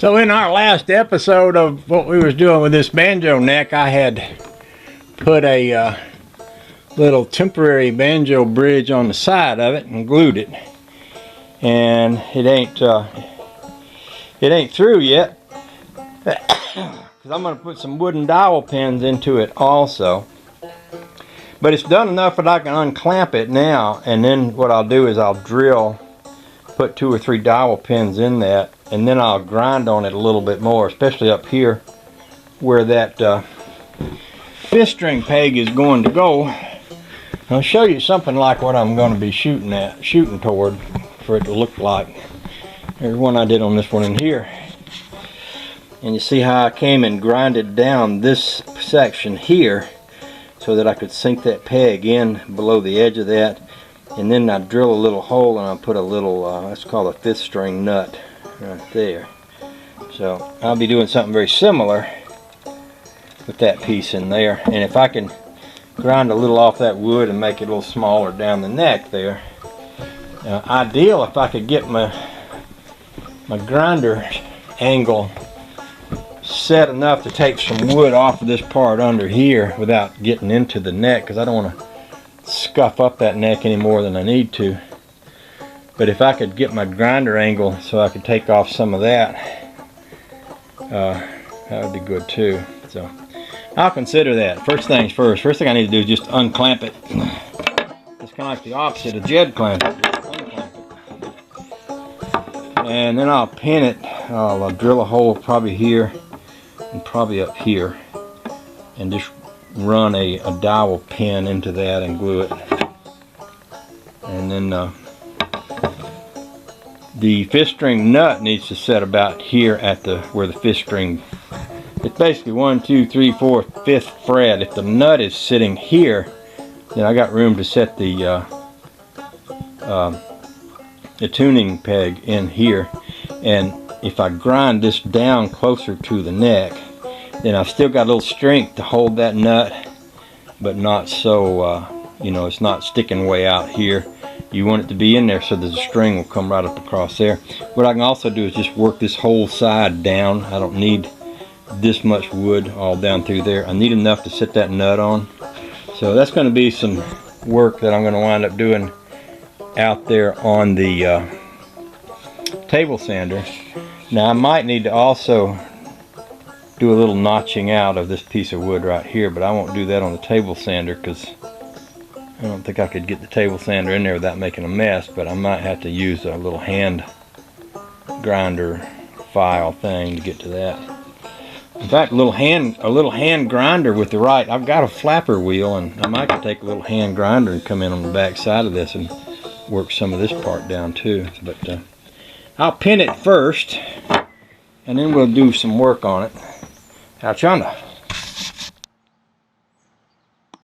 So in our last episode of what we was doing with this banjo neck, I had put a little temporary banjo bridge on the side of it and glued it, and it ain't through yet because I'm going to put some wooden dowel pins into it also. But it's done enough that I can unclamp it now, and then what I'll do is I'll put 2 or 3 dowel pins in that, and then I'll grind on it a little bit more, especially up here where that 5th string peg is going to go. I'll show you something like what I'm going to be shooting toward for it to look like. There's one I did on this one in here, and you see how I came and grinded down this section here so that I could sink that peg in below the edge of that, and then I drill a little hole and I put a little let's call a 5th string nut right there. So I'll be doing something very similar with that piece in there, and if I can grind a little off that wood and make it a little smaller down the neck there, ideal if I could get my grinder angle set enough to take some wood off of this part under here without getting into the neck, because I don't want to scuff up that neck any more than I need to. But if I could get my grinder angle so I could take off some of that, that would be good too. So I'll consider that. First things first. First thing I need to do is just unclamp it. It's kind of like the opposite of Jed clamping. Unclamp it. And then I'll pin it. I'll drill a hole probably here and probably up here, and just run a dowel pin into that and glue it. And then the 5th string nut needs to set about here at where the 5th string, it's basically 1, 2, 3, 4, 5th fret. If the nut is sitting here, then I got room to set the tuning peg in here. And if I grind this down closer to the neck, then I've still got a little strength to hold that nut, but not so, it's not sticking way out here. You want it to be in there so that the string will come right up across there. What I can also do is just work this whole side down. I don't need this much wood all down through there. I need enough to set that nut on. So that's going to be some work that I'm going to wind up doing out there on the table sander. Now I might need to also do a little notching out of this piece of wood right here, but I won't do that on the table sander because I don't think I could get the table sander in there without making a mess. But I might have to use a little hand grinder file thing to get to that. In fact, a little hand grinder with the right. I've got a flapper wheel, and I might take a little hand grinder and come in on the back side of this and work some of this part down too. But I'll pin it first, and then we'll do some work on it out yonder.